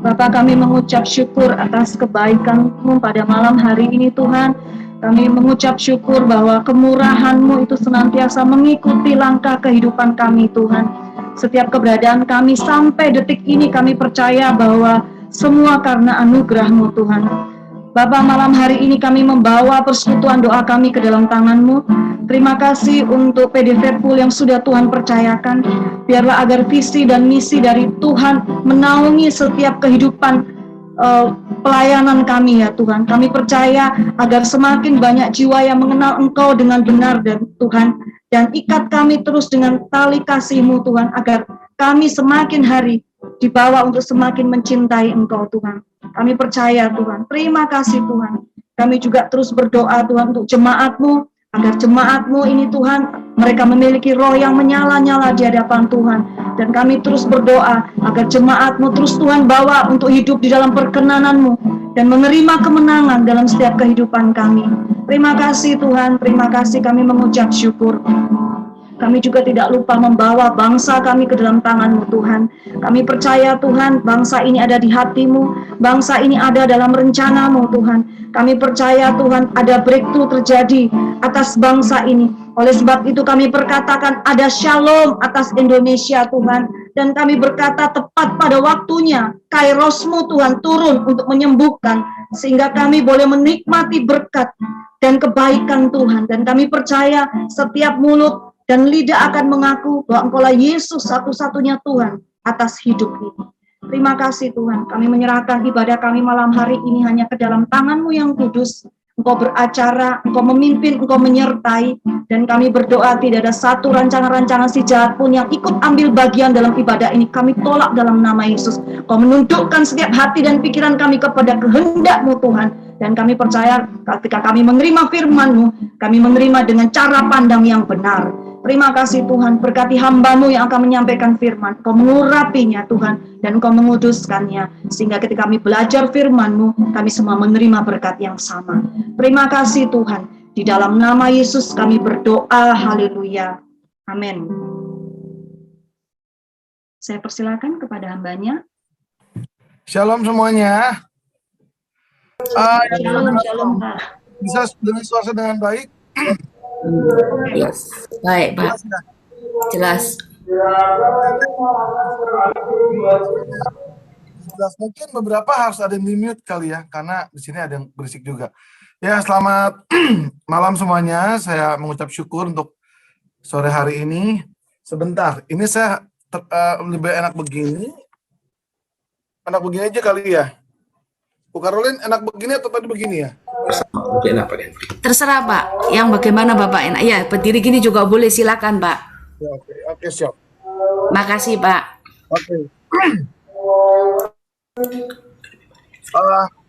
Bapa, kami mengucap syukur atas kebaikan-Mu pada malam hari ini Tuhan. Kami mengucap syukur bahwa kemurahan-Mu itu senantiasa mengikuti langkah kehidupan kami Tuhan. Setiap keberadaan kami sampai detik ini kami percaya bahwa semua karena anugerah-Mu Tuhan. Bapa, malam hari ini kami membawa persekutuan doa kami ke dalam tangan-Mu. Terima kasih untuk PDV Pool yang sudah Tuhan percayakan. Biarlah agar visi dan misi dari Tuhan menaungi setiap kehidupan pelayanan kami ya Tuhan. Kami percaya agar semakin banyak jiwa yang mengenal Engkau dengan benar dan Tuhan. Dan ikat kami terus dengan tali kasih-Mu Tuhan, agar kami semakin hari dibawa untuk semakin mencintai Engkau Tuhan. Kami percaya Tuhan. Terima kasih Tuhan. Kami juga terus berdoa Tuhan untuk jemaat-Mu, agar jemaat-Mu ini Tuhan, mereka memiliki roh yang menyala-nyala di hadapan Tuhan. Dan kami terus berdoa agar jemaat-Mu terus Tuhan bawa untuk hidup di dalam perkenanan-Mu dan menerima kemenangan dalam setiap kehidupan kami. Terima kasih Tuhan, terima kasih, kami mengucap syukur. Kami juga tidak lupa membawa bangsa kami ke dalam tangan-Mu Tuhan. Kami percaya Tuhan, bangsa ini ada di hati-Mu, bangsa ini ada dalam rencana-Mu Tuhan. Kami percaya Tuhan, ada breakthrough terjadi atas bangsa ini. Oleh sebab itu kami perkatakan ada shalom atas Indonesia Tuhan. Dan kami berkata tepat pada waktunya, Kairos-Mu Tuhan turun untuk menyembuhkan, sehingga kami boleh menikmati berkat dan kebaikan Tuhan. Dan kami percaya setiap mulut dan lidah akan mengaku bahwa Engkaulah Yesus satu-satunya Tuhan atas hidup ini. Terima kasih Tuhan, kami menyerahkan ibadah kami malam hari ini hanya ke dalam tangan-Mu yang kudus. Engkau beracara, Engkau memimpin, Engkau menyertai, dan kami berdoa tidak ada satu rancangan-rancangan si jahat pun yang ikut ambil bagian dalam ibadah ini. Kami tolak dalam nama Yesus. Engkau menundukkan setiap hati dan pikiran kami kepada kehendak-Mu Tuhan. Dan kami percaya ketika kami menerima firman-Mu, kami menerima dengan cara pandang yang benar. Terima kasih Tuhan, berkati hamba-Mu yang akan menyampaikan firman. Kau mengurapinya Tuhan, dan Kau menguduskannya, sehingga ketika kami belajar firman-Mu, kami semua menerima berkat yang sama. Terima kasih Tuhan, di dalam nama Yesus kami berdoa, haleluya, amin. Saya persilakan kepada hambanya. Shalom semuanya. Shalom Pak. Bisa dengar suara dengan baik? Yes. Baik, Pak. Jelas. Mungkin beberapa harus ada yang di-mute kali ya, karena di sini ada yang berisik juga. Ya, selamat malam semuanya. Saya mengucap syukur untuk sore hari ini. Sebentar, ini saya lebih enak begini. Enak begini aja kali ya. Bu Karolin, enak begini atau tadi begini ya? Terserah Pak, yang bagaimana Bapak enak. Ya, berdiri gini juga boleh, silakan Pak. Ya, oke, siap. Makasih Pak. Oke.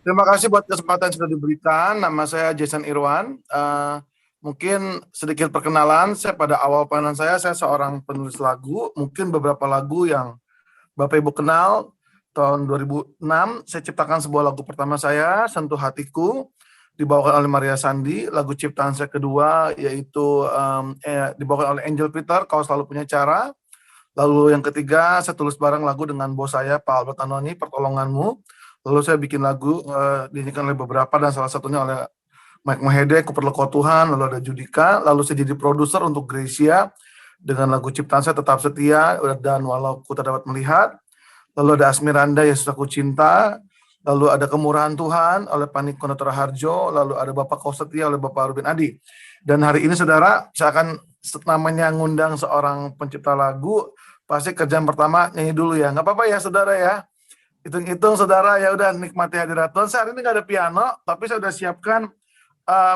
Terima kasih buat kesempatan yang sudah diberikan. Nama saya Jason Irwan. Mungkin sedikit perkenalan. Saya pada awal pelayanan saya seorang penulis lagu. Mungkin beberapa lagu yang Bapak Ibu kenal. Tahun 2006 saya ciptakan sebuah lagu pertama saya, Sentuh Hatiku, dibawakan oleh Maria Sandi. Lagu ciptaan saya kedua yaitu dibawakan oleh Angel Peter, Kau Selalu Punya Cara. Lalu yang ketiga saya tulis bareng lagu dengan bos saya Pak Albert Anoni, Pertolonganmu. Lalu saya bikin lagu dinyanyikan oleh beberapa, dan salah satunya oleh Mike Mohede, Ku Perlu Kau Tuhan. Lalu ada Judika. Lalu saya jadi produser untuk Gracia dengan lagu ciptaan saya Tetap Setia dan Walau Ku Tak Dapat Melihat. Lalu ada Asmiranda, Yesus Aku Cinta. Lalu ada Kemurahan Tuhan oleh Panik Konotora Harjo. Lalu ada Bapak Kau Setia oleh Bapak Ruben Adi. Dan hari ini saudara, saya akan namanya ngundang seorang pencipta lagu. Pasti kerjaan pertama nyanyi dulu ya. Nggak apa-apa ya saudara ya. Hitung-hitung saudara, ya udah nikmati hadirat Tuhan. Saya hari ini nggak ada piano, tapi saya udah siapkan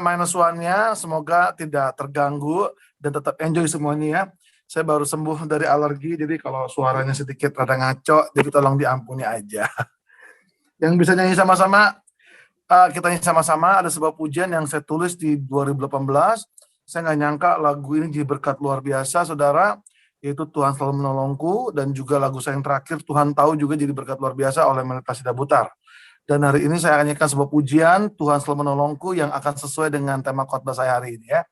minus one-nya. Semoga tidak terganggu dan tetap enjoy semuanya ya. Saya baru sembuh dari alergi, jadi kalau suaranya sedikit rada ngaco, jadi tolong diampuni aja. Yang bisa nyanyi sama-sama, kita nyanyi sama-sama. Ada sebuah pujian yang saya tulis di 2018. Saya nggak nyangka lagu ini jadi berkat luar biasa, saudara. Yaitu Tuhan Selalu Menolongku, dan juga lagu saya yang terakhir, Tuhan Tahu, juga jadi berkat luar biasa oleh Melita Butar. Dan hari ini saya akan nyanyikan sebuah pujian, Tuhan Selalu Menolongku, yang akan sesuai dengan tema khotbah saya hari ini ya.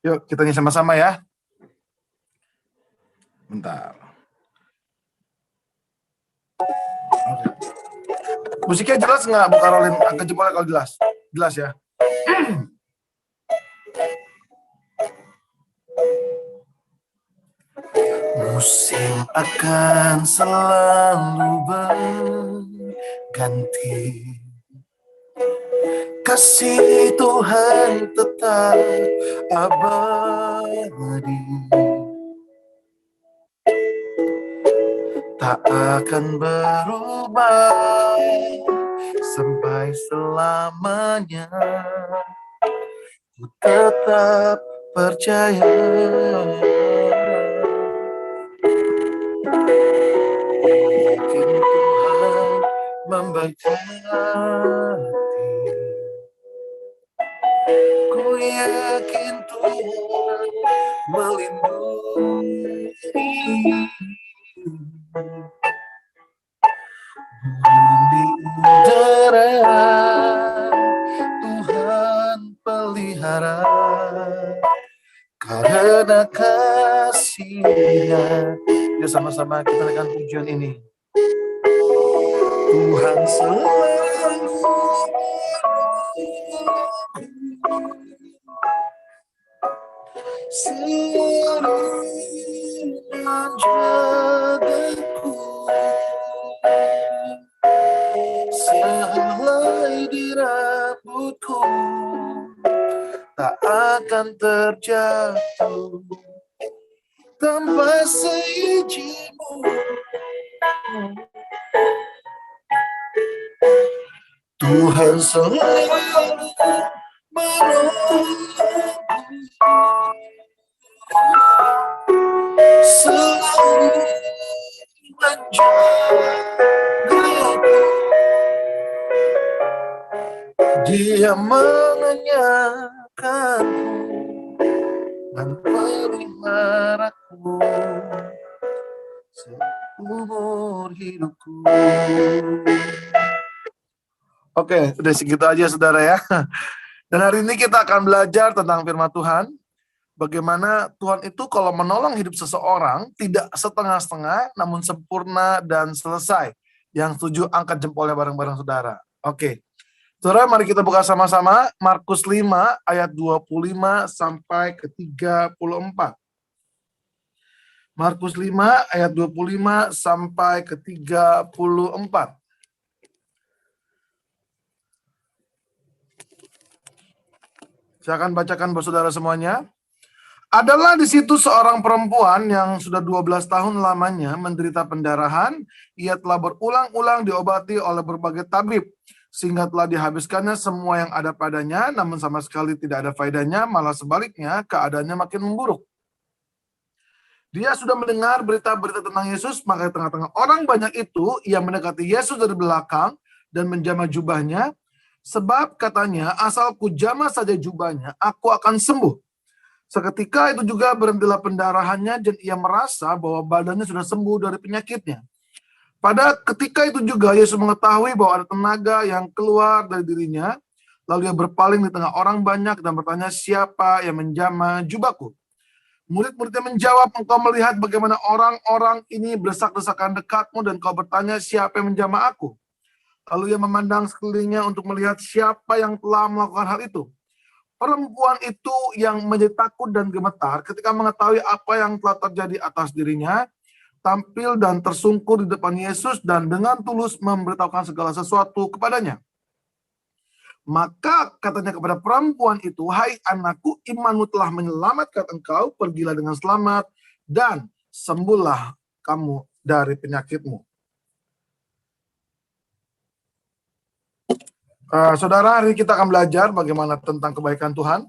Yuk kita nyanyi sama-sama ya. Bentar. Okay. Musiknya jelas nggak, Bu Karolin? Angkat jempolnya kalau jelas. Jelas ya. Musim akan selalu berganti, kasih Tuhan tetap abadi, tak akan berubah sampai selamanya. Ku tetap percaya. Yakin Tuhan memberkati. Ku yakin Tuhan melindungi. Bumi udara Tuhan pelihara, karena kasih-Nya. Yuk sama-sama kita naikkan pujian ini. Tuhan selalu menjagaku, sehelai di rambutku tak akan terjatuh tanpa seizinmu. Tuhan selalu menolongku, selalu menjagaku. Dia mengenyangkanku dan peliharaku seumur hidupku. Oke, udah segitu aja saudara ya. Dan hari ini kita akan belajar tentang firman Tuhan. Bagaimana Tuhan itu kalau menolong hidup seseorang tidak setengah-setengah namun sempurna dan selesai. Yang setuju angkat jempolnya bareng-bareng saudara. Oke. Saudara, mari kita buka sama-sama Markus 5 ayat 25 sampai ke 34. Markus 5 ayat 25 sampai ke 34. Saya akan bacakan buat saudara semuanya. Adalah di situ seorang perempuan yang sudah 12 tahun lamanya menderita pendarahan. Ia telah berulang-ulang diobati oleh berbagai tabib, sehingga telah dihabiskannya semua yang ada padanya, namun sama sekali tidak ada faedahnya, malah sebaliknya keadaannya makin memburuk. Dia sudah mendengar berita-berita tentang Yesus, maka di tengah-tengah orang banyak itu, ia mendekati Yesus dari belakang dan menjamah jubahnya, sebab katanya, asal ku jamah saja jubahnya, aku akan sembuh. Seketika itu juga berhentilah pendarahannya dan ia merasa bahwa badannya sudah sembuh dari penyakitnya. Pada ketika itu juga Yesus mengetahui bahwa ada tenaga yang keluar dari dirinya, lalu ia berpaling di tengah orang banyak dan bertanya, siapa yang menjamah jubahku? Murid-muridnya menjawab, engkau melihat bagaimana orang-orang ini berdesak-desakan dekatmu dan kau bertanya, siapa yang menjamah aku? Lalu ia memandang sekelilingnya untuk melihat siapa yang telah melakukan hal itu. Perempuan itu yang menjadi takut dan gemetar ketika mengetahui apa yang telah terjadi atas dirinya, tampil dan tersungkur di depan Yesus dan dengan tulus memberitahukan segala sesuatu kepadanya. Maka katanya kepada perempuan itu, hai anakku, imanmu telah menyelamatkan engkau, pergilah dengan selamat dan sembuhlah kamu dari penyakitmu. Saudara, hari ini kita akan belajar bagaimana tentang kebaikan Tuhan.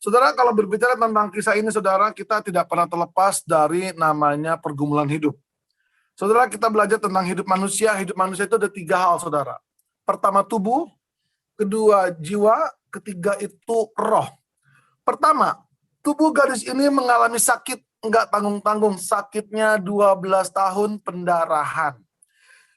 Saudara, kalau berbicara tentang kisah ini, saudara, kita tidak pernah terlepas dari namanya pergumulan hidup. Saudara, kita belajar tentang hidup manusia. Hidup manusia itu ada 3 hal, saudara. Pertama, tubuh. Kedua, jiwa. Ketiga, itu roh. Pertama, tubuh gadis ini mengalami sakit, enggak tanggung-tanggung. Sakitnya 12 tahun pendarahan.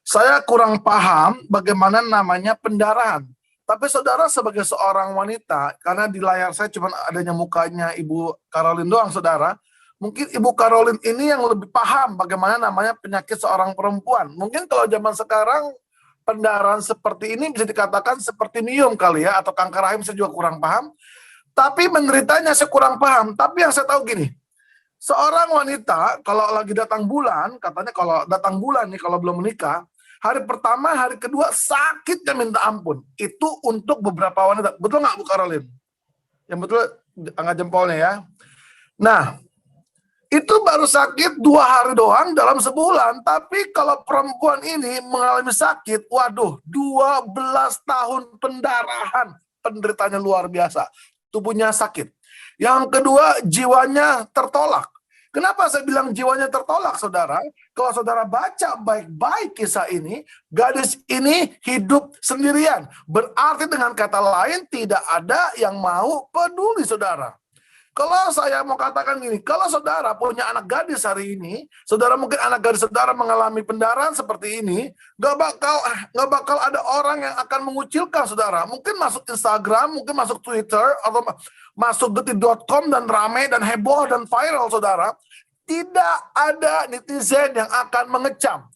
Saya kurang paham bagaimana namanya pendarahan. Tapi saudara sebagai seorang wanita, karena di layar saya cuma adanya mukanya Ibu Karolin doang saudara, mungkin Ibu Karolin ini yang lebih paham bagaimana namanya penyakit seorang perempuan. Mungkin kalau zaman sekarang pendarahan seperti ini bisa dikatakan seperti miom kali ya, atau kanker rahim, saya juga kurang paham. Tapi menderitanya saya kurang paham. Tapi yang saya tahu gini, seorang wanita kalau lagi datang bulan, katanya kalau datang bulan nih, kalau belum menikah, hari pertama, hari kedua sakitnya minta ampun. Itu untuk beberapa wanita. Betul nggak Bu Caroline? Yang betul angkat jempolnya ya. Nah, itu baru sakit 2 hari doang dalam sebulan. Tapi kalau perempuan ini mengalami sakit, waduh, 12 tahun pendarahan. Penderitanya luar biasa. Tubuhnya sakit. Yang kedua, jiwanya tertolak. Kenapa saya bilang jiwanya tertolak, saudara? Kalau saudara baca baik-baik kisah ini, gadis ini hidup sendirian. Berarti dengan kata lain, tidak ada yang mau peduli, saudara. Kalau saya mau katakan gini, kalau saudara punya anak gadis hari ini, saudara mungkin anak gadis saudara mengalami pendarahan seperti ini, nggak bakal ada orang yang akan mengucilkan saudara. Mungkin masuk Instagram, mungkin masuk Twitter, atau masuk detik.com dan rame dan heboh dan viral, saudara. Tidak ada netizen yang akan mengecam.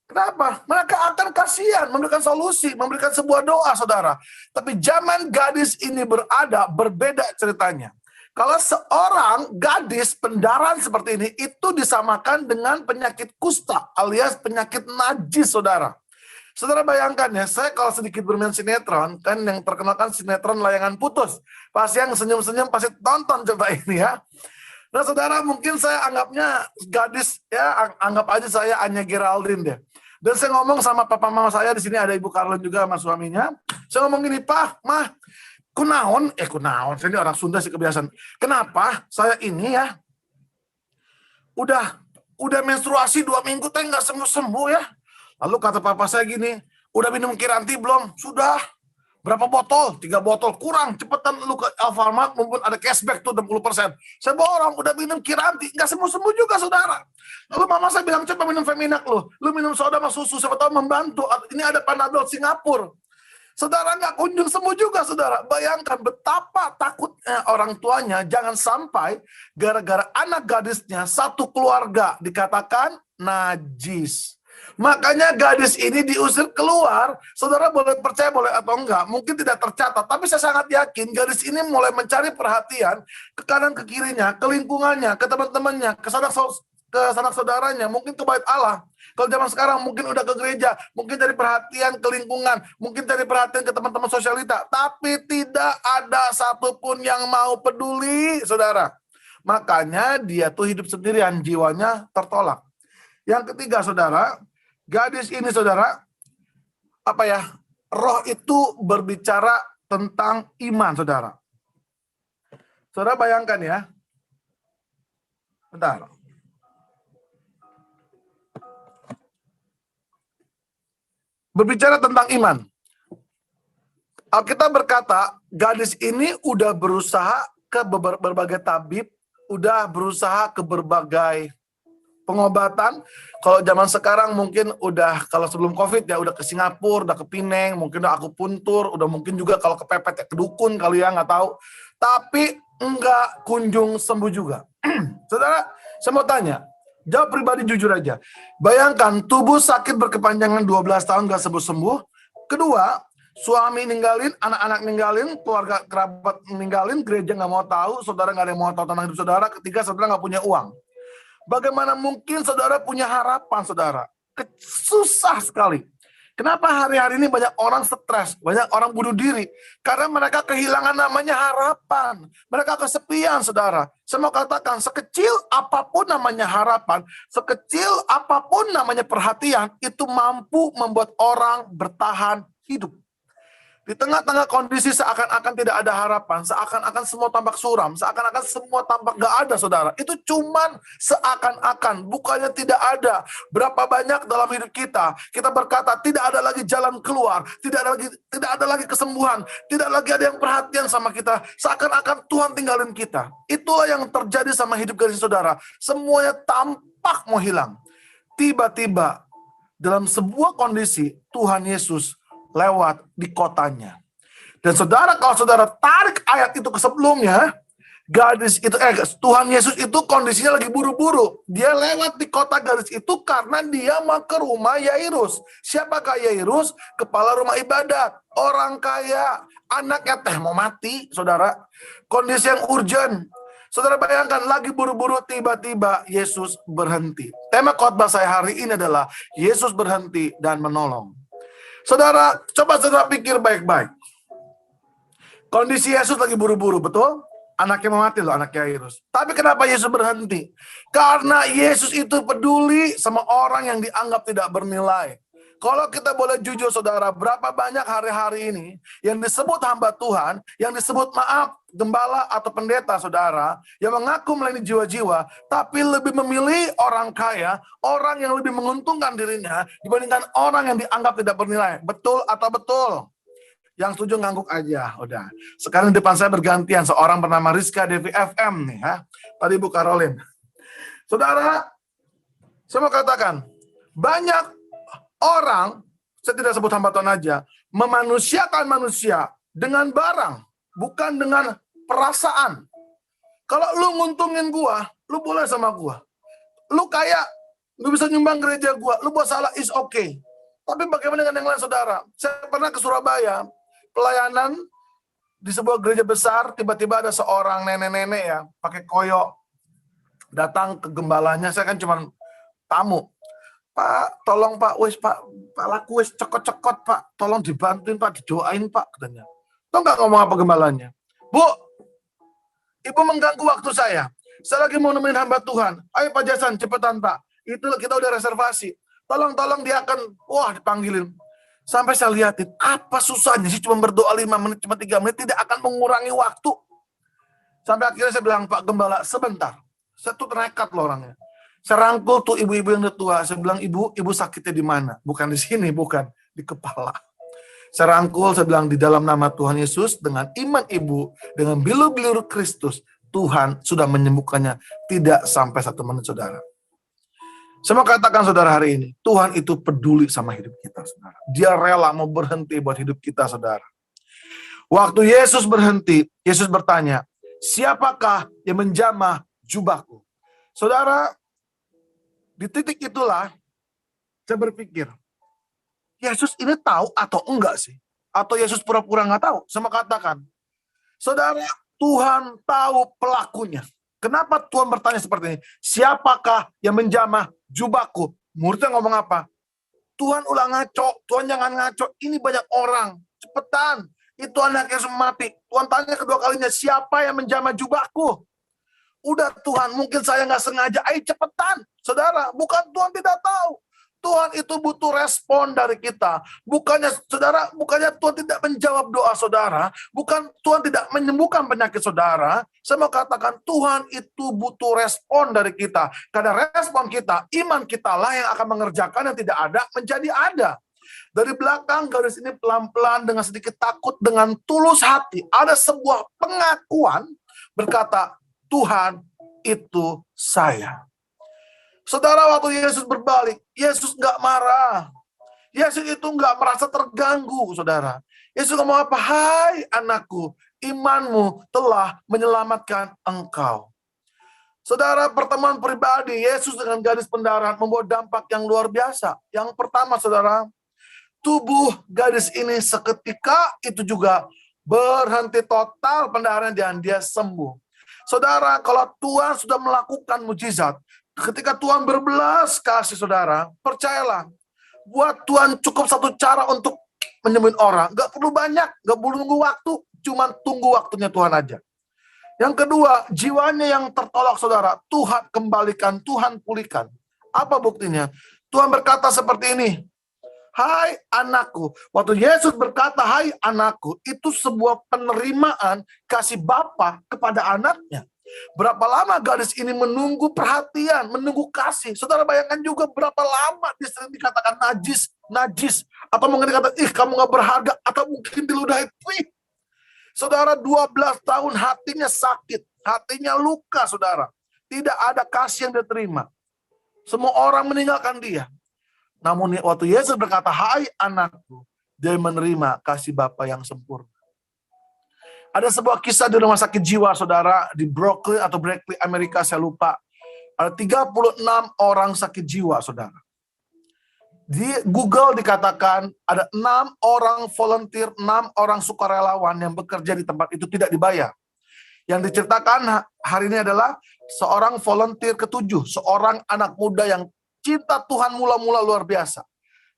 Kenapa? Mereka akan kasihan, memberikan solusi, memberikan sebuah doa, saudara. Tapi zaman gadis ini berada, berbeda ceritanya. Kalau seorang gadis pendarahan seperti ini, itu disamakan dengan penyakit kusta, alias penyakit najis, saudara. Saudara bayangkan ya, saya kalau sedikit bermain sinetron, kan yang terkenal kan sinetron Layangan Putus. Pasti yang senyum-senyum pasti tonton coba ini ya. Nah saudara, mungkin saya anggapnya gadis ya, anggap aja saya Anya Geraldine deh. Dan saya ngomong sama papa mama saya, di sini ada Ibu Caroline juga sama suaminya. Saya ngomong gini, Pak, Mah, kunaon, saya ini orang Sunda sih kebiasaan. Kenapa saya ini ya, udah menstruasi 2 minggu teh nggak sembuh-sembuh ya. Lalu kata papa saya gini, udah minum Kiranti belum? Sudah. Berapa botol? 3 botol. Kurang. Cepetan lu ke Alfamart, mumpun ada cashback tuh 60%. Saya borong, udah minum Kiranti. Nggak sembuh-sembuh juga, saudara. Lalu mama saya bilang, coba minum Feminak lu. Lu minum soda sama susu, siapa tahu membantu. Ini ada Panadol Singapura. Saudara nggak kunjung sembuh juga, saudara. Bayangkan betapa takutnya orang tuanya, jangan sampai gara-gara anak gadisnya, satu keluarga dikatakan najis. Makanya gadis ini diusir keluar. Saudara boleh percaya, boleh atau enggak, mungkin tidak tercatat, tapi saya sangat yakin gadis ini mulai mencari perhatian ke kanan ke kirinya, ke lingkungannya, ke teman-temannya, ke sanak saudaranya, mungkin ke bait Allah. Kalau zaman sekarang mungkin udah ke gereja, mungkin cari perhatian ke lingkungan, mungkin cari perhatian ke teman-teman sosialita, tapi tidak ada satupun yang mau peduli, saudara. Makanya dia tuh hidup sendirian, jiwanya tertolak. Yang ketiga, saudara, gadis ini, saudara, roh itu berbicara tentang iman, saudara. Saudara bayangkan ya, bentar. Berbicara tentang iman. Alkitab berkata, gadis ini udah berusaha ke berbagai tabib, udah berusaha ke berbagai pengobatan. Kalau zaman sekarang mungkin udah, kalau sebelum COVID ya udah ke Singapura, udah ke Pineng, mungkin udah akupuntur, udah mungkin juga kalau kepepet ya ke dukun kali ya, nggak tahu. Tapi enggak kunjung sembuh juga. Saudara, saya mau tanya, jawab pribadi jujur aja. Bayangkan tubuh sakit berkepanjangan 12 tahun nggak sembuh-sembuh. Kedua, suami ninggalin, anak-anak ninggalin, keluarga kerabat ninggalin, gereja nggak mau tahu, saudara nggak ada yang mau tahu tentang hidup saudara. Ketiga, saudara nggak punya uang. Bagaimana mungkin saudara punya harapan, saudara? Susah sekali. Kenapa hari-hari ini banyak orang stres, banyak orang bunuh diri? Karena mereka kehilangan namanya harapan. Mereka kesepian, saudara. Saya mau katakan, sekecil apapun namanya harapan, sekecil apapun namanya perhatian, itu mampu membuat orang bertahan hidup. Di tengah-tengah kondisi seakan-akan tidak ada harapan, seakan-akan semua tampak suram, seakan-akan semua tampak gak ada, saudara. Itu cuman seakan-akan, bukannya tidak ada. Berapa banyak dalam hidup kita berkata tidak ada lagi jalan keluar, tidak ada lagi kesembuhan, tidak lagi ada yang perhatian sama kita, seakan-akan Tuhan tinggalin kita. Itulah yang terjadi sama hidup gadis saudara. Semuanya tampak mau hilang. Tiba-tiba dalam sebuah kondisi Tuhan Yesus lewat di kotanya. Dan saudara, kalau saudara tarik ayat itu ke sebelumnya, Gadis itu, Tuhan Yesus itu kondisinya lagi buru-buru. Dia lewat di kota gadis itu karena dia mau ke rumah Yairus. Siapakah Yairus? Kepala rumah ibadat. Orang kaya. Anaknya mau mati, saudara. Kondisi yang urgent. Saudara bayangkan, lagi buru-buru, tiba-tiba Yesus berhenti. Tema khotbah saya hari ini adalah Yesus berhenti dan menolong. Saudara, coba saudara pikir baik-baik. Kondisi Yesus lagi buru-buru, betul? Anaknya mau mati loh, anak Yairus. Tapi kenapa Yesus berhenti? Karena Yesus itu peduli sama orang yang dianggap tidak bernilai. Kalau kita boleh jujur saudara, berapa banyak hari-hari ini yang disebut hamba Tuhan, yang disebut gembala atau pendeta saudara, yang mengaku melayani jiwa-jiwa, tapi lebih memilih orang kaya, orang yang lebih menguntungkan dirinya, dibandingkan orang yang dianggap tidak bernilai. Betul atau betul? Yang setuju ngangguk aja, udah. Sekarang di depan saya bergantian, seorang bernama Rizka Devi FM nih, ya. Tadi Bu Karolin. Saudara, saya mau katakan, banyak orang, saya tidak sebut hamba Tuhan aja, memanusiakan manusia dengan barang, bukan dengan perasaan. Kalau lu nguntungin gua, lu boleh sama gua. Lu kaya, lu bisa nyumbang gereja gua, lu buat salah is okay. Tapi bagaimana dengan yang lain saudara? Saya pernah ke Surabaya, pelayanan di sebuah gereja besar, tiba-tiba ada seorang nenek-nenek ya, pakai koyo, datang ke gembalanya, saya kan cuma tamu. Pak, tolong Pak, Pak laku wis cekot-cekot Pak, tolong dibantuin Pak, didoain Pak, katanya. Tahu nggak ngomong apa gembalanya? Bu, Ibu mengganggu waktu saya lagi mau nemenin hamba Tuhan. Ayo Pak Jason, cepetan Pak, itu kita udah reservasi. Tolong dia akan, dipanggilin. Sampai saya lihatin, apa susahnya sih cuma berdoa 5 menit, cuma 3 menit, tidak akan mengurangi waktu. Sampai akhirnya saya bilang, Pak Gembala, sebentar. Saya tuh nekat loh orangnya. Saya rangkul tuh ibu-ibu yang udah tua. Saya bilang, ibu sakitnya di mana? Bukan di sini, bukan. Di kepala. Saya rangkul, saya bilang, di dalam nama Tuhan Yesus, dengan iman ibu, dengan bilur-bilur Kristus, Tuhan sudah menyembuhkannya. Tidak sampai 1 menit, saudara. Saya mau katakan saudara hari ini, Tuhan itu peduli sama hidup kita, saudara. Dia rela mau berhenti buat hidup kita, saudara. Waktu Yesus berhenti, Yesus bertanya, siapakah yang menjamah jubahku? Saudara, di titik itulah, saya berpikir, Yesus ini tahu atau enggak sih? Atau Yesus pura-pura nggak tahu? Saya mau katakan, saudara, Tuhan tahu pelakunya. Kenapa Tuhan bertanya seperti ini? Siapakah yang menjamah jubahku? Muridnya ngomong apa? Tuhan ulang ngaco, Tuhan jangan ngaco. Ini banyak orang, cepetan. Itu anaknya mati. Tuhan tanya kedua kalinya, siapa yang menjamah jubahku? Udah Tuhan, mungkin saya nggak sengaja. Ayo cepetan, saudara. Bukan Tuhan tidak tahu. Tuhan itu butuh respon dari kita. Bukannya Tuhan tidak menjawab doa saudara. Bukan Tuhan tidak menyembuhkan penyakit saudara. Saya mau katakan Tuhan itu butuh respon dari kita. Karena respon kita, iman kita lah yang akan mengerjakan yang tidak ada menjadi ada. Dari belakang garis ini pelan-pelan dengan sedikit takut, dengan tulus hati. Ada sebuah pengakuan berkata, Tuhan itu saya. Saudara, waktu Yesus berbalik, Yesus nggak marah. Yesus itu nggak merasa terganggu, saudara. Yesus ngomong apa? Hai anakku, imanmu telah menyelamatkan engkau. Saudara, pertemuan pribadi Yesus dengan gadis pendarahan membawa dampak yang luar biasa. Yang pertama, saudara, tubuh gadis ini seketika itu juga berhenti total pendarahan dan dia sembuh. Saudara, kalau Tuhan sudah melakukan mujizat, ketika Tuhan berbelas kasih saudara, percayalah, buat Tuhan cukup satu cara untuk menyembuhin orang. Gak perlu banyak, gak perlu nunggu waktu, cuma tunggu waktunya Tuhan aja. Yang kedua, jiwanya yang tertolak saudara, Tuhan kembalikan, Tuhan pulihkan. Apa buktinya? Tuhan berkata seperti ini, hai anakku. Waktu Yesus berkata, hai anakku, itu sebuah penerimaan kasih Bapa kepada anaknya. Berapa lama gadis ini menunggu perhatian, menunggu kasih. Saudara bayangkan juga berapa lama dia sering dikatakan najis. Atau mungkin dikatakan, kamu gak berharga. Atau mungkin diludahi. Saudara 12 tahun hatinya sakit. Hatinya luka saudara. Tidak ada kasih yang diterima. Semua orang meninggalkan dia. Namun waktu Yesus berkata, hai anakku, dia menerima kasih Bapa yang sempurna. Ada sebuah kisah di rumah sakit jiwa, saudara, di Berkeley, Amerika, saya lupa. Ada 36 orang sakit jiwa, saudara. Di Google dikatakan ada 6 orang volunteer, 6 orang sukarelawan yang bekerja di tempat itu tidak dibayar. Yang diceritakan hari ini adalah seorang volunteer ketujuh, seorang anak muda yang cinta Tuhan mula-mula luar biasa.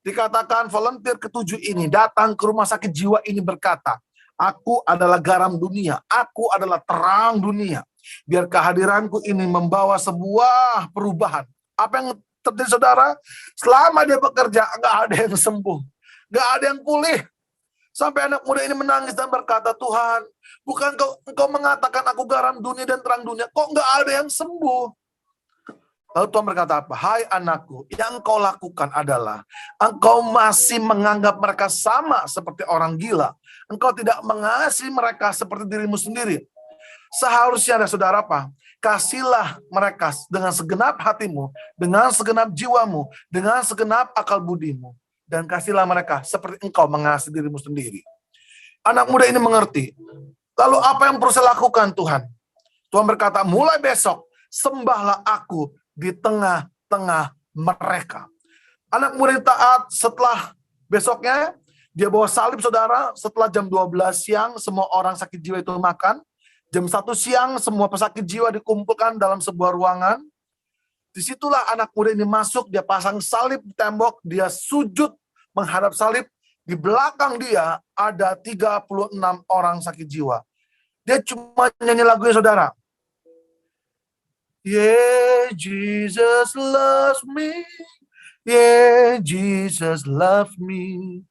Dikatakan volunteer ketujuh ini datang ke rumah sakit jiwa ini berkata, aku adalah garam dunia, aku adalah terang dunia. Biar kehadiranku ini membawa sebuah perubahan. Apa yang terjadi, saudara? Selama dia bekerja, nggak ada yang sembuh, nggak ada yang pulih. Sampai anak muda ini menangis dan berkata, Tuhan, bukan engkau mengatakan aku garam dunia dan terang dunia, kok nggak ada yang sembuh? Lalu Tuhan berkata apa? Hai anakku, yang engkau lakukan adalah engkau masih menganggap mereka sama seperti orang gila. Engkau tidak mengasihi mereka seperti dirimu sendiri. Seharusnya ada, saudara, apa? Kasihlah mereka dengan segenap hatimu, dengan segenap jiwamu, dengan segenap akal budimu. Dan kasihlah mereka seperti engkau mengasihi dirimu sendiri. Anak muda ini mengerti. Lalu apa yang perlu saya lakukan, Tuhan? Tuhan berkata, mulai besok, sembahlah aku di tengah-tengah mereka. Anak muda ini taat. Setelah besoknya, dia bawa salib, saudara. Setelah jam 12 siang, semua orang sakit jiwa itu makan. Jam 1 siang, semua pesakit jiwa dikumpulkan dalam sebuah ruangan. Disitulah anak muda ini masuk, dia pasang salib di tembok, dia sujud menghadap salib. Di belakang dia ada 36 orang sakit jiwa. Dia cuma nyanyi lagunya, saudara. Yeah, Jesus loves me. Yeah, Jesus loves me.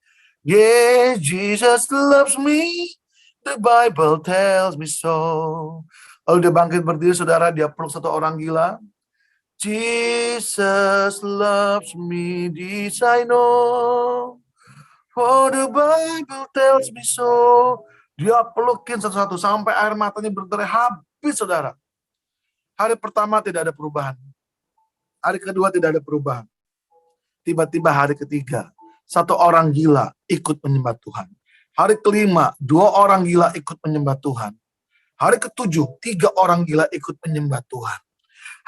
Yeah, Jesus loves me. The Bible tells me so. Lalu dia bangkit berdiri, saudara, dia peluk satu orang gila. Jesus loves me, this I know. For the Bible tells me so. Dia pelukin satu-satu sampai air matanya berderai habis, saudara. Hari pertama tidak ada perubahan. Hari kedua tidak ada perubahan. Tiba-tiba hari ketiga, satu orang gila ikut menyembah Tuhan. Hari kelima, 2 orang gila ikut menyembah Tuhan. Hari ketujuh, 3 orang gila ikut menyembah Tuhan.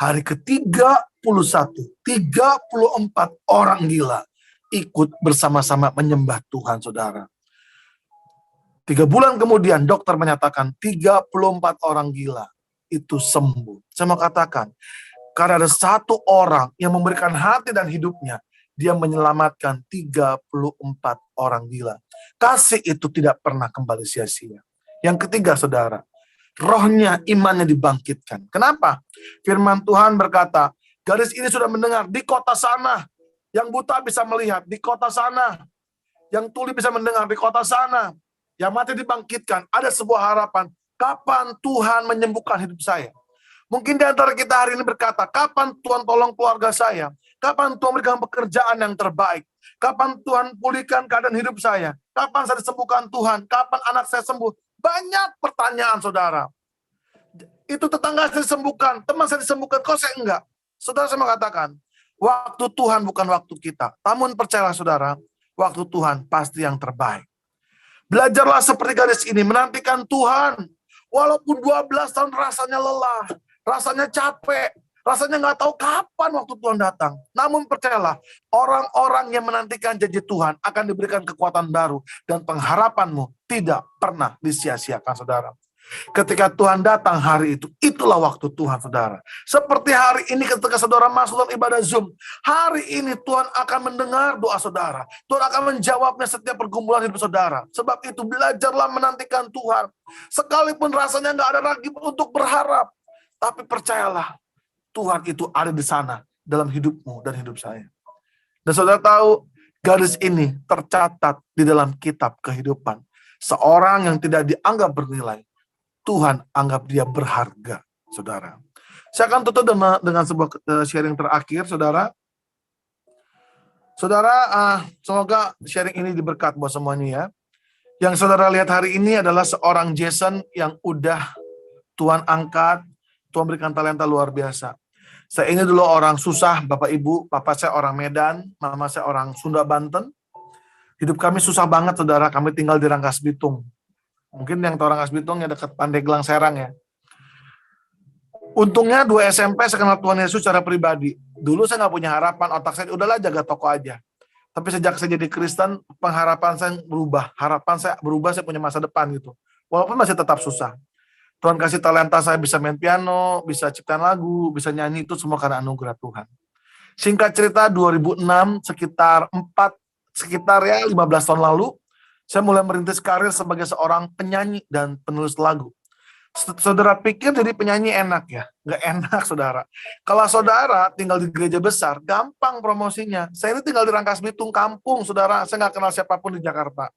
Hari ke-31, 34 orang gila ikut bersama-sama menyembah Tuhan, saudara. 3 bulan kemudian, dokter menyatakan 34 orang gila itu sembuh. Saya mau katakan, karena ada 1 orang yang memberikan hati dan hidupnya, dia menyelamatkan 34 orang gila. Kasih itu tidak pernah kembali sia-sia. Yang ketiga, saudara, rohnya, imannya dibangkitkan. Kenapa? Firman Tuhan berkata, gadis ini sudah mendengar di kota sana. Yang buta bisa melihat di kota sana. Yang tuli bisa mendengar di kota sana. Yang mati dibangkitkan. Ada sebuah harapan. Kapan Tuhan menyembuhkan hidup saya? Mungkin di antara kita hari ini berkata, kapan Tuhan tolong keluarga saya? Kapan Tuhan berikan pekerjaan yang terbaik? Kapan Tuhan pulihkan keadaan hidup saya? Kapan saya disembuhkan Tuhan? Kapan anak saya sembuh? Banyak pertanyaan, saudara. Itu tetangga saya disembuhkan, teman saya disembuhkan, kok saya enggak? Saudara, saya mengatakan, waktu Tuhan bukan waktu kita. Namun percayalah, saudara, waktu Tuhan pasti yang terbaik. Belajarlah seperti gadis ini, menantikan Tuhan. Walaupun 12 tahun rasanya lelah, rasanya capek, rasanya nggak tahu kapan waktu Tuhan datang. Namun percayalah, orang-orang yang menantikan janji Tuhan akan diberikan kekuatan baru. Dan pengharapanmu tidak pernah disia-siakan, saudara. Ketika Tuhan datang hari itu, itulah waktu Tuhan, saudara. Seperti hari ini ketika saudara masuk dalam ibadah Zoom, hari ini Tuhan akan mendengar doa saudara. Tuhan akan menjawabnya setiap pergumulan hidup saudara. Sebab itu belajarlah menantikan Tuhan. Sekalipun rasanya nggak ada lagi untuk berharap. Tapi percayalah, Tuhan itu ada di sana dalam hidupmu dan hidup saya. Dan saudara tahu, gadis ini tercatat di dalam kitab kehidupan. Seorang yang tidak dianggap bernilai, Tuhan anggap dia berharga, saudara. Saya akan tutup dengan sebuah sharing terakhir, saudara. Saudara, semoga sharing ini diberkat buat semuanya ya. Yang saudara lihat hari ini adalah seorang Jason yang udah Tuhan angkat, Tuhan berikan talenta luar biasa. Saya ini dulu orang susah, Bapak Ibu. Papa saya orang Medan, mama saya orang Sunda Banten. Hidup kami susah banget, saudara. Kami tinggal di Rangkas Bitung. Mungkin yang tahu Rangkas Bitung ya dekat Pandeglang Serang ya. Untungnya 2 SMP saya kenal Tuhan Yesus secara pribadi. Dulu saya nggak punya harapan, otak saya udahlah jaga toko aja. Tapi sejak saya jadi Kristen, pengharapan saya berubah. Harapan saya berubah, saya punya masa depan gitu. Walaupun masih tetap susah. Tuhan kasih talenta saya bisa main piano, bisa ciptain lagu, bisa nyanyi, itu semua karena anugerah Tuhan. Singkat cerita 2006, sekitar ya 15 tahun lalu, saya mulai merintis karir sebagai seorang penyanyi dan penulis lagu. Saudara pikir jadi penyanyi enak ya? Nggak enak, saudara. Kalau saudara tinggal di gereja besar, gampang promosinya. Saya ini tinggal di Rangkas Bitung, kampung, saudara. Saya nggak kenal siapapun di Jakarta.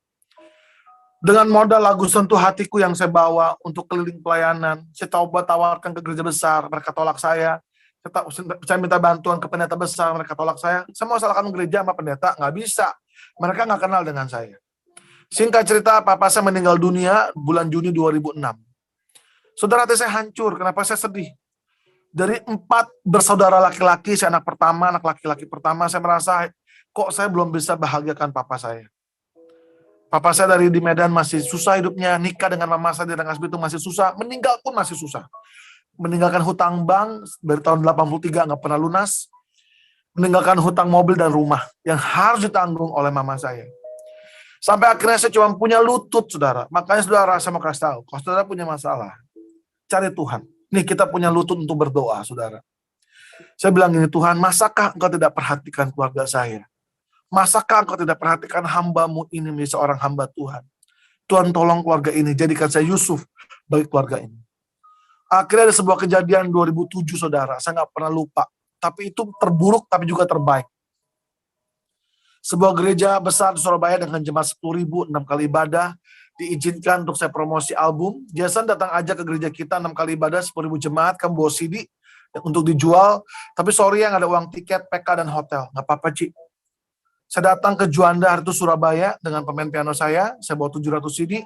Dengan modal lagu Sentuh Hatiku yang saya bawa untuk keliling pelayanan, saya coba tawarkan ke gereja besar, mereka tolak saya. Saya minta bantuan ke pendeta besar, mereka tolak saya. Saya mau salahkan gereja sama pendeta, nggak bisa. Mereka nggak kenal dengan saya. Singkat cerita, papa saya meninggal dunia bulan Juni 2006. Saudara, hati saya hancur. Kenapa saya sedih? Dari 4 bersaudara laki-laki, saya anak laki-laki pertama, saya merasa kok saya belum bisa bahagiakan papa saya. Papa saya dari di Medan masih susah hidupnya, nikah dengan mama saya di Rangkas Bitung masih susah, meninggal pun masih susah. Meninggalkan hutang bank dari tahun 83 nggak pernah lunas, meninggalkan hutang mobil dan rumah yang harus ditanggung oleh mama saya. Sampai akhirnya saya cuma punya lutut, saudara. Makanya saudara, saya mau kasih tahu, kalau saudara punya masalah, cari Tuhan. Nih kita punya lutut untuk berdoa, saudara. Saya bilang gini, Tuhan, masakah engkau tidak perhatikan keluarga saya? Masakah engkau tidak perhatikan hamba-Mu ini menjadi seorang hamba Tuhan? Tuhan tolong keluarga ini, jadikan saya Yusuf bagi keluarga ini. Akhirnya ada sebuah kejadian 2007, saudara. Saya nggak pernah lupa. Tapi itu terburuk, tapi juga terbaik. Sebuah gereja besar di Surabaya dengan jemaat 10.000, 6 kali ibadah, diizinkan untuk saya promosi album. Jason datang aja ke gereja kita 6 kali ibadah, 10.000 jemaat, kamu bawa CD untuk dijual. Tapi sorry yang ada uang tiket, PK, dan hotel. Nggak apa-apa, Ci. Saya datang ke Juanda hari itu Surabaya dengan pemain piano saya bawa 700 CD.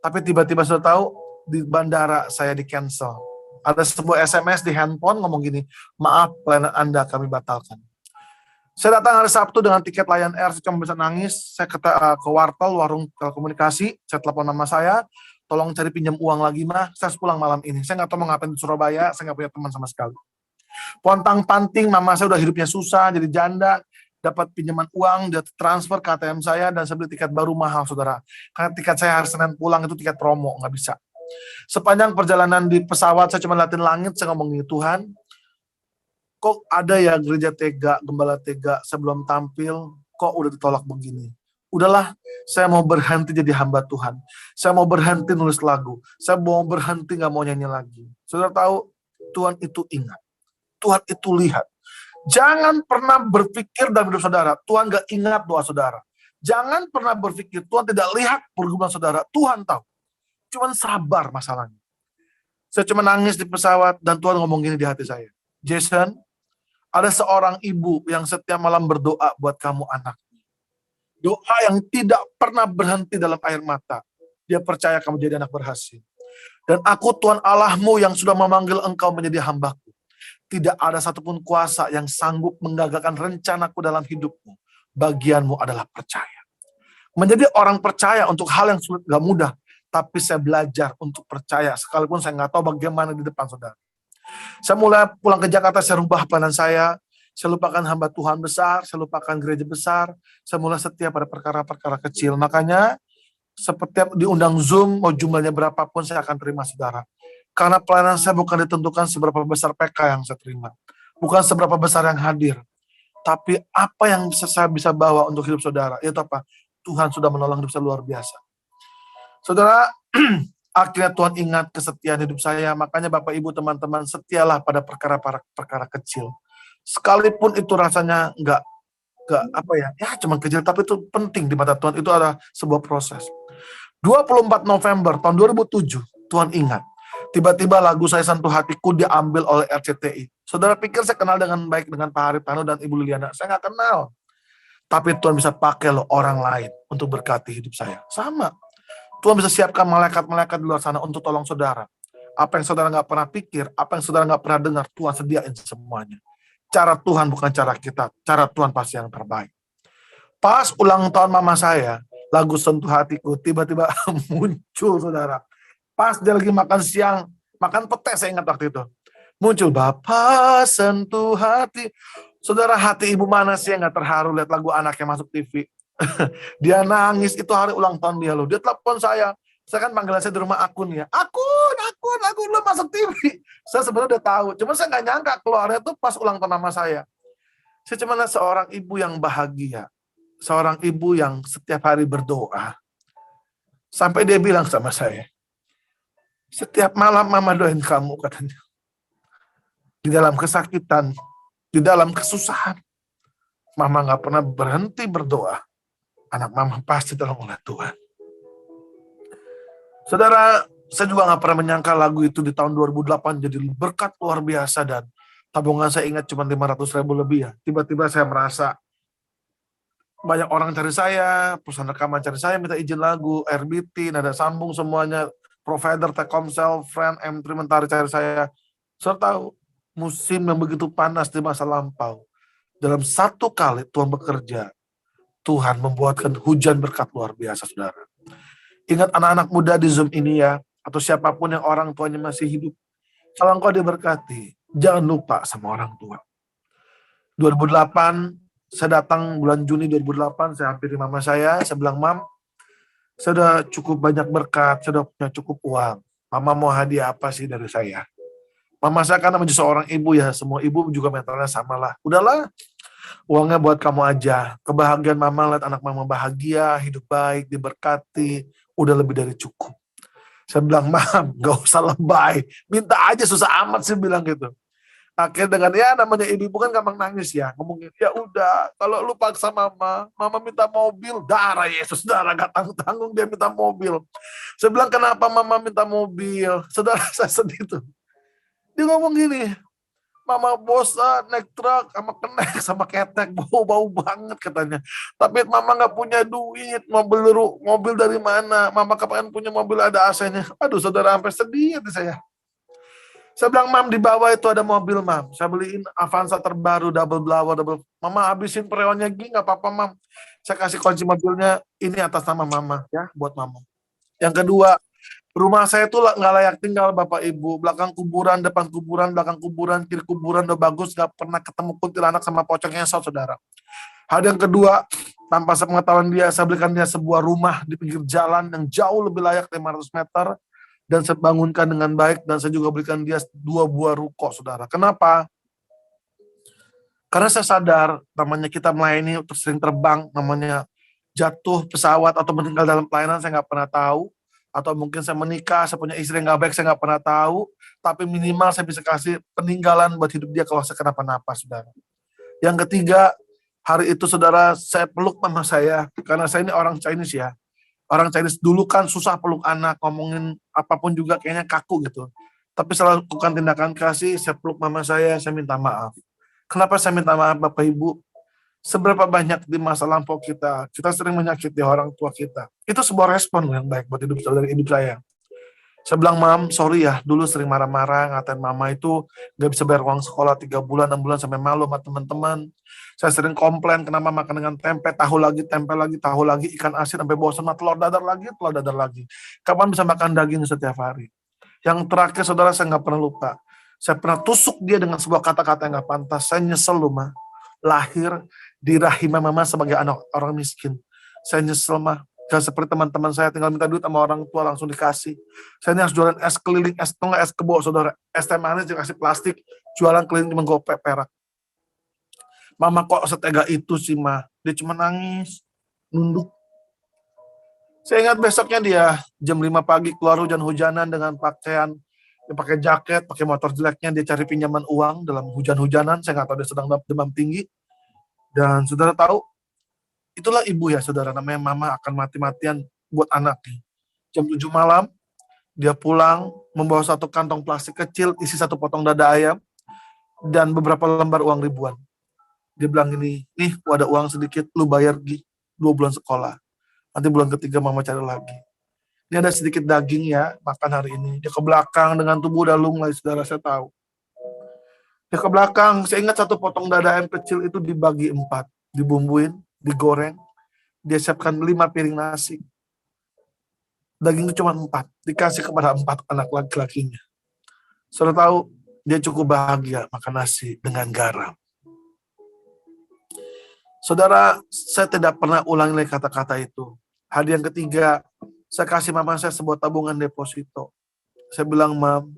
Tapi tiba-tiba sudah tahu, di bandara saya di-cancel. Ada sebuah SMS di handphone ngomong gini, maaf pelayanan Anda kami batalkan. Saya datang hari Sabtu dengan tiket Lion Air, saya cuma bisa nangis. Saya ke wartel, warung telekomunikasi, saya telepon nama saya, tolong cari pinjam uang lagi mah, saya harus pulang malam ini. Saya nggak tahu mau ngapain di Surabaya, saya nggak punya teman sama sekali. Pontang-panting, mama saya udah hidupnya susah, jadi janda, dapat pinjaman uang, dia transfer ke ATM saya, dan saya beli tiket baru mahal, saudara. Karena tiket saya hari Senin pulang itu tiket promo, nggak bisa. Sepanjang perjalanan di pesawat, saya cuma liatin langit, saya ngomong gini, Tuhan, kok ada ya gereja tega, gembala tega, sebelum tampil, kok udah ditolak begini. Udahlah, saya mau berhenti jadi hamba Tuhan. Saya mau berhenti nulis lagu. Saya mau berhenti gak mau nyanyi lagi. Saudara tahu, Tuhan itu ingat. Tuhan itu lihat. Jangan pernah berpikir dalam hidup saudara, Tuhan gak ingat doa saudara. Jangan pernah berpikir, Tuhan tidak lihat pergumulan saudara. Tuhan tahu. Cuman sabar masalahnya. Saya cuma nangis di pesawat, dan Tuhan ngomong gini di hati saya. Jason, ada seorang ibu yang setiap malam berdoa buat kamu anaknya. Doa yang tidak pernah berhenti dalam air mata. Dia percaya kamu jadi anak berhasil. Dan aku Tuhan Allahmu yang sudah memanggil engkau menjadi hambaku. Tidak ada satupun kuasa yang sanggup menggagalkan rencanaku dalam hidupmu. Bagianmu adalah percaya. Menjadi orang percaya untuk hal yang sulit gak mudah. Tapi saya belajar untuk percaya. Sekalipun saya nggak tahu bagaimana di depan saudara. Saya mulai pulang ke Jakarta, saya rubah pelayanan saya lupakan hamba Tuhan besar, saya lupakan gereja besar, saya mulai setia pada perkara-perkara kecil. Makanya, setiap diundang Zoom, mau jumlahnya berapapun, saya akan terima saudara. Karena pelayanan saya bukan ditentukan seberapa besar PK yang saya terima. Bukan seberapa besar yang hadir. Tapi apa yang saya bisa bawa untuk hidup saudara, yaitu apa? Tuhan sudah menolong hidup saya luar biasa. Saudara, akhirnya Tuhan ingat kesetiaan hidup saya, makanya Bapak Ibu teman-teman setialah pada perkara kecil. Sekalipun itu rasanya enggak apa ya cuma kecil, tapi itu penting di mata Tuhan, itu adalah sebuah proses. 24 November tahun 2007, Tuhan ingat. Tiba-tiba lagu Saya Sentuh Hatiku diambil oleh RCTI. Saudara pikir saya kenal dengan baik dengan Pak Haritano dan Ibu Liliana? Saya nggak kenal. Tapi Tuhan bisa pakai loh orang lain untuk berkati hidup saya. Sama. Tuhan bisa siapkan malaikat-malaikat di luar sana untuk tolong saudara. Apa yang saudara nggak pernah pikir, apa yang saudara nggak pernah dengar, Tuhan sediain semuanya. Cara Tuhan bukan cara kita, cara Tuhan pasti yang terbaik. Pas ulang tahun mama saya lagu Sentuh Hatiku, tiba-tiba muncul saudara. Pas dia lagi makan siang, makan pete saya ingat waktu itu. Muncul, Bapa sentuh hati. Saudara, hati ibu mana sih yang gak terharu lihat lagu anaknya masuk TV. Dia nangis, itu hari ulang tahun dia loh. Dia telepon saya kan panggilan saya di rumah Akun ya. Akun lo masuk TV. Saya sebenarnya udah tahu, cuma saya gak nyangka keluarnya tuh pas ulang tahun mama saya. Saya cuma seorang ibu yang bahagia. Seorang ibu yang setiap hari berdoa. Sampai dia bilang sama saya, setiap malam mama doain kamu katanya. Di dalam kesakitan, di dalam kesusahan, mama gak pernah berhenti berdoa. Anak mama pasti tolong oleh Tuhan. Saudara, saya juga gak pernah menyangka lagu itu di tahun 2008 jadi berkat luar biasa, dan tabungan saya ingat cuma 500.000 lebih ya. Tiba-tiba saya merasa banyak orang cari saya, perusahaan rekaman cari saya, minta izin lagu, RBT, nada sambung semuanya, provider, Telkomsel, Friend, M3 Mentari cari saya. Saya tahu musim yang begitu panas di masa lampau. Dalam satu kali Tuhan bekerja, Tuhan membuatkan hujan berkat luar biasa, saudara. Ingat anak-anak muda di Zoom ini ya, atau siapapun yang orang tuanya masih hidup. Kalau engkau diberkati, jangan lupa sama orang tua. 2008, saya datang bulan Juni 2008, saya hampiri mama saya bilang, Mam, saya udah cukup banyak berkat, saya udah punya cukup uang. Mama mau hadiah apa sih dari saya? Mama saya kan menjadi seorang ibu ya, semua ibu juga mentalnya sama lah. Udahlah, uangnya buat kamu aja. Kebahagiaan mama lihat anak mama bahagia, hidup baik, diberkati, udah lebih dari cukup. Saya bilang, Mam, gak usah lebay, minta aja, susah amat sih bilang gitu. Akhirnya dengan ya namanya ibu kan gampang nangis ya, ngomongin ya udah kalau lu paksa mama minta mobil, darah Yesus, darah gak tanggung-tanggung dia minta mobil. Saya bilang kenapa mama minta mobil? Saudara, saya sedih tuh. Dia ngomong gini, mama bosan naik truk sama kenek sama ketek, bau-bau banget katanya. Tapi mama gak punya duit, mobil dari mana? Mama kapan punya mobil ada AC-nya? Aduh saudara, sampai sedih hati saya. Saya bilang, Mam, di bawah itu ada mobil, Mam. Saya beliin Avanza terbaru, double blower. Mama habisin pereonnya gini, gak apa-apa, Mam. Saya kasih kunci mobilnya, ini atas nama Mama, ya, buat Mama. Yang kedua, rumah saya tuh gak layak tinggal, Bapak Ibu. Belakang kuburan, depan kuburan, belakang kuburan, kiri kuburan, udah bagus, gak pernah ketemu kuntilanak sama pocong ngesot, saudara. Hal yang kedua, tanpa sepengetahuan dia, saya belikan dia sebuah rumah di pinggir jalan yang jauh lebih layak 500 meter. Dan saya bangunkan dengan baik, dan saya juga berikan dia 2 buah ruko, saudara. Kenapa? Karena saya sadar, namanya kita melayani sering terbang, namanya jatuh pesawat atau meninggal dalam pelayanan, saya nggak pernah tahu. Atau mungkin saya menikah, saya punya istri yang nggak baik, saya nggak pernah tahu. Tapi minimal saya bisa kasih peninggalan buat hidup dia kalau saya kenapa-napa, saudara. Yang ketiga, hari itu, saudara, saya peluk mama saya, karena saya ini orang Chinese ya. Orang Chinese dulu kan susah peluk anak, ngomongin apapun juga kayaknya kaku gitu. Tapi setelah lakukan tindakan kasih, saya peluk mama saya minta maaf. Kenapa saya minta maaf, Bapak Ibu? Seberapa banyak di masa lampau kita sering menyakiti orang tua kita. Itu sebuah respon yang baik buat hidup dari hidup saya. Saya bilang, Mam, sorry ya, dulu sering marah-marah, ngatain mama itu gak bisa bayar uang sekolah 3 bulan, 6 bulan, sampai malu sama teman-teman. Saya sering komplain kenapa makan dengan tempe, tahu lagi, tempe lagi, tahu lagi, ikan asin, sampai bosan, telur dadar lagi. Kapan bisa makan daging setiap hari? Yang terakhir, saudara, saya gak pernah lupa. Saya pernah tusuk dia dengan sebuah kata-kata yang gak pantas. Saya nyesel loh, Ma. Lahir di rahim mama sebagai anak orang miskin. Saya nyesel, Ma. Gak seperti teman-teman saya tinggal minta duit sama orang tua langsung dikasih. Saya ini harus jualan es keliling, es kebo, saudara. Es teh manis dikasih plastik, jualan keliling cuma gopek perak. Mama kok setega itu sih, Ma? Dia cuma nangis, nunduk. Saya ingat besoknya dia jam 5 pagi keluar hujan-hujanan dengan pakaian, dia pakai jaket, pakai motor jeleknya, dia cari pinjaman uang dalam hujan-hujanan. Saya nggak tahu dia sedang demam tinggi. Dan saudara tahu, itulah ibu ya, saudara, namanya mama akan mati-matian buat anaknya. Jam 7 malam, dia pulang, membawa satu kantong plastik kecil, isi 1 potong dada ayam, dan beberapa lembar uang ribuan. Dia bilang gini, nih ada uang sedikit, lu bayar 2 bulan sekolah. Nanti bulan ketiga mama cari lagi. Ini ada sedikit daging ya, makan hari ini. Dia ke belakang dengan tubuh udah lunglai, saudara, saya tahu. Dia ke belakang, saya ingat 1 potong dada ayam kecil itu dibagi 4, dibumbuin, digoreng, dia siapkan 5 piring nasi. Daging itu cuma 4, dikasih kepada 4 anak laki-lakinya. Saudara tahu, dia cukup bahagia makan nasi dengan garam. Saudara, saya tidak pernah ulangi lagi kata-kata itu. Hari yang ketiga, saya kasih mama saya sebuah tabungan deposito. Saya bilang, Mam,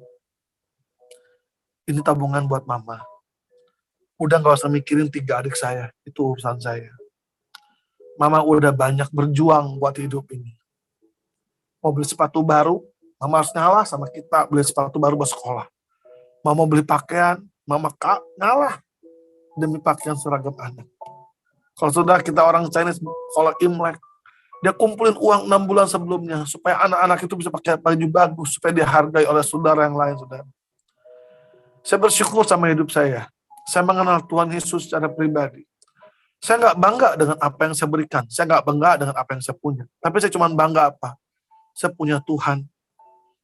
ini tabungan buat mama. Udah gak usah mikirin 3 adik saya, itu urusan saya. Mama udah banyak berjuang buat hidup ini. Mau beli sepatu baru, mama harus ngalah sama kita beli sepatu baru buat sekolah. Mau beli pakaian, mama ngalah demi pakaian seragam anak. Kalau sudah kita orang Chinese, kalau Imlek, dia kumpulin uang 6 bulan sebelumnya supaya anak-anak itu bisa pakai baju bagus, supaya dihargai oleh saudara yang lain, saudara. Saya bersyukur sama hidup saya. Saya mengenal Tuhan Yesus secara pribadi. Saya nggak bangga dengan apa yang saya berikan. Saya nggak bangga dengan apa yang saya punya. Tapi saya cuma bangga apa? Saya punya Tuhan.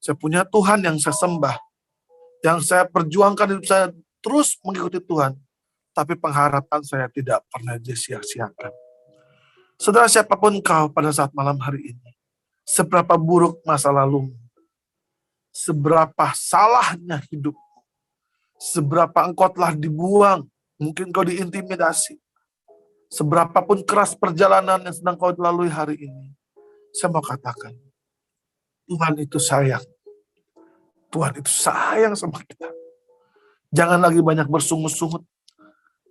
Saya punya Tuhan yang saya sembah. Yang saya perjuangkan hidup saya terus mengikuti Tuhan. Tapi pengharapan saya tidak pernah disia-siakan. Saudara, siapapun kau pada saat malam hari ini, seberapa buruk masa lalumu, seberapa salahnya hidupmu, seberapa engkau telah dibuang, mungkin kau diintimidasi, seberapapun keras perjalanan yang sedang kau lalui hari ini, saya mau katakan, Tuhan itu sayang. Tuhan itu sayang sama kita. Jangan lagi banyak bersungut-sungut.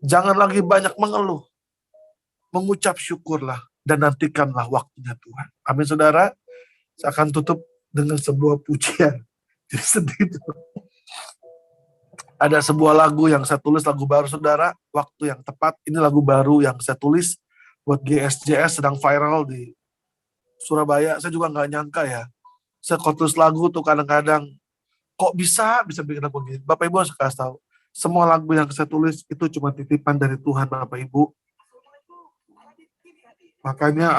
Jangan lagi banyak mengeluh. Mengucap syukurlah dan nantikanlah waktunya Tuhan. Amin, saudara. Saya akan tutup dengan sebuah pujian. Jadi sedih itu. Ada sebuah lagu yang saya tulis, lagu baru, saudara. Waktu yang tepat. Ini lagu baru yang saya tulis buat GSJS, sedang viral di Surabaya. Saya juga nggak nyangka ya. Saya tulis lagu tuh kadang-kadang, kok bisa bikin lagu gini. Bapak Ibu harus kasih tahu. Semua lagu yang saya tulis itu cuma titipan dari Tuhan, Bapak Ibu. Makanya,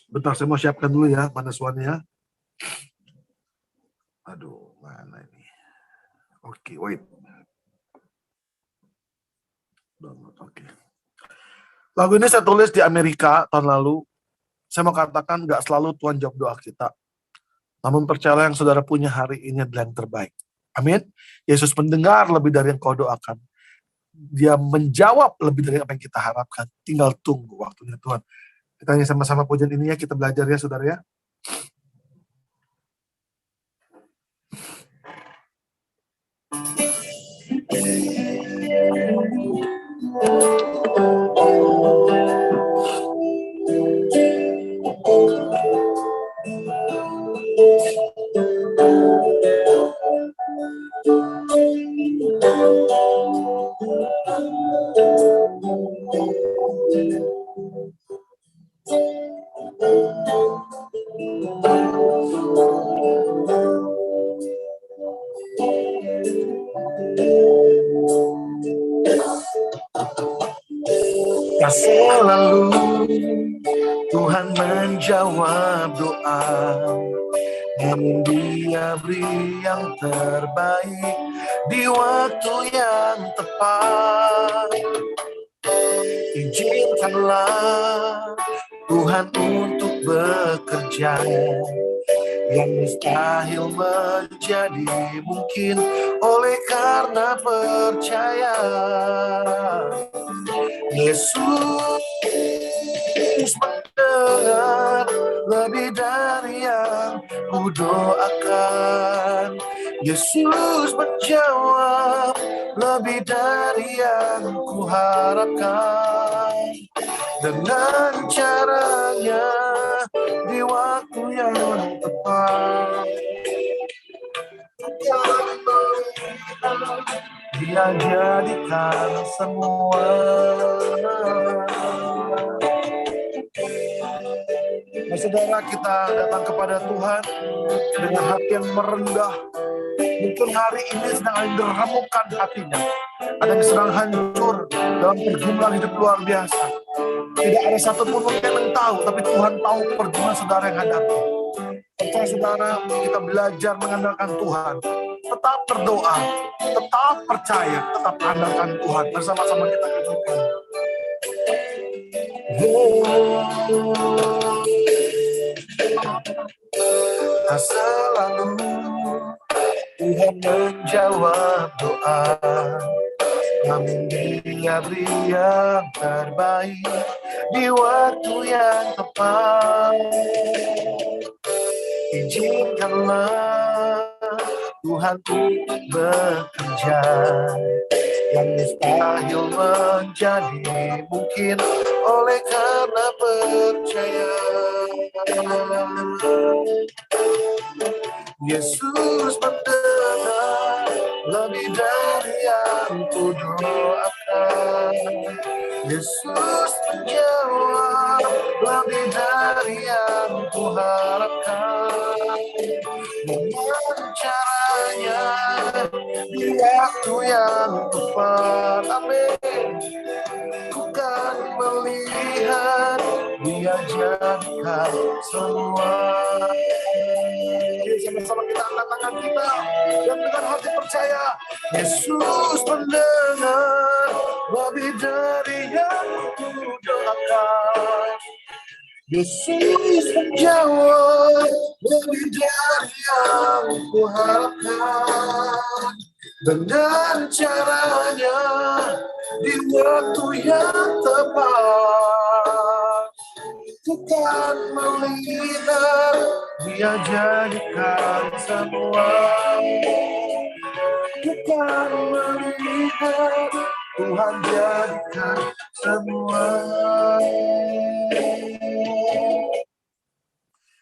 bentar saya mau siapkan dulu ya, mana suaranya. Aduh, mana ini. Oke, wait. Oke. Lagu ini saya tulis di Amerika tahun lalu. Saya mau katakan gak selalu Tuhan jawab doa kita. Namun percayalah yang saudara punya hari ini adalah yang terbaik. Amin. Yesus mendengar lebih dari yang kau doakan. Dia menjawab lebih dari apa yang kita harapkan. Tinggal tunggu waktunya Tuhan. Kita nyanyi sama-sama pujian ini ya, kita belajar ya saudara ya. Tak selalu Tuhan menjawab doa, namun Dia beri yang terbaik di waktu yang tepat. Izinkanlah Tuhan untuk bekerja, yang mustahil menjadi mungkin oleh karena percaya. Yesus mendengar lebih dari yang ku doakan. Yesus menjawab lebih dari yang ku harapkan. Dengan caranya di waktu yang tepat. Dia jadikan semua. Nah, saudara, kita datang kepada Tuhan dengan hati yang merendah. Mungkin hari ini sedang ada yang diremukkan hatinya. Ada yang sedang hancur dalam pergumulan hidup luar biasa. Tidak ada satupun yang tahu, tapi Tuhan tahu pergumulan saudara yang hadapi. Percaya saudara, kita belajar mengandalkan Tuhan. Tetap berdoa, tetap percaya, tetap andalkan Tuhan. Bersama-sama kita katakan. Tak selalu Tuhan menjawab doa, namun Dia beri yang terbaik di waktu yang tepat. Izinkanlah Tuhan untuk bekerja, yang mustahil menjadi mungkin oleh karena percaya. Yesus mendengar lebih dari yang ku doakan. Yesus menjawab lebih dari yang ku harapkan. Dengan caranya di waktu yang tepat. Amin. Ku kan melihat Dia jadikan semua. Sama-sama kita angkat tangan kita dan dengan hati percaya, Yesus mendengar lebih dari yang ku doakan. Yesus menjawab lebih dari yang ku harapkan. Dengan caranya di waktu yang tepat, ku kan melihat Dia jadikan semua. Ku kan melihat Tuhan jadikan semua.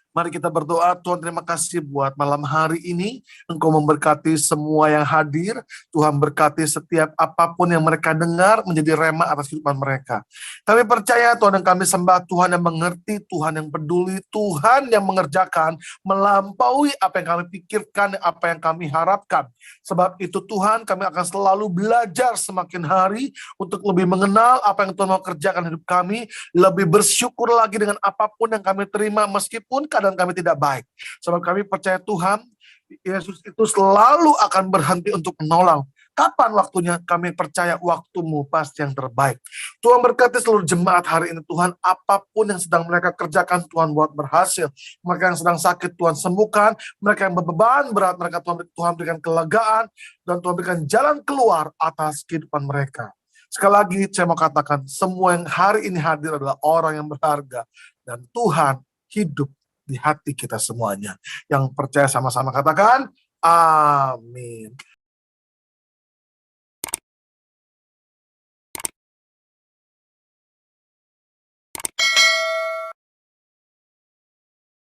Mari kita berdoa. Tuhan, terima kasih buat malam hari ini. Engkau memberkati semua yang hadir. Tuhan berkati setiap apapun yang mereka dengar menjadi rema atas kehidupan mereka. Kami percaya Tuhan, dan kami sembah Tuhan yang mengerti, Tuhan yang peduli, Tuhan yang mengerjakan melampaui apa yang kami pikirkan, apa yang kami harapkan. Sebab itu Tuhan, kami akan selalu belajar semakin hari untuk lebih mengenal apa yang Tuhan mau kerjakan hidup kami, lebih bersyukur lagi dengan apapun yang kami terima meskipun keadaan kami tidak baik. Sebab kami percaya Tuhan, Yesus itu selalu akan berhenti untuk menolong. Kapan waktunya? Kami percaya waktumu pasti yang terbaik. Tuhan berkati seluruh jemaat hari ini Tuhan, apapun yang sedang mereka kerjakan Tuhan buat berhasil. Mereka yang sedang sakit Tuhan sembuhkan, mereka yang berbeban berat mereka Tuhan berikan kelegaan, dan Tuhan berikan jalan keluar atas kehidupan mereka. Sekali lagi saya mau katakan, semua yang hari ini hadir adalah orang yang berharga, dan Tuhan hidup di hati kita semuanya. Yang percaya sama-sama katakan, amin.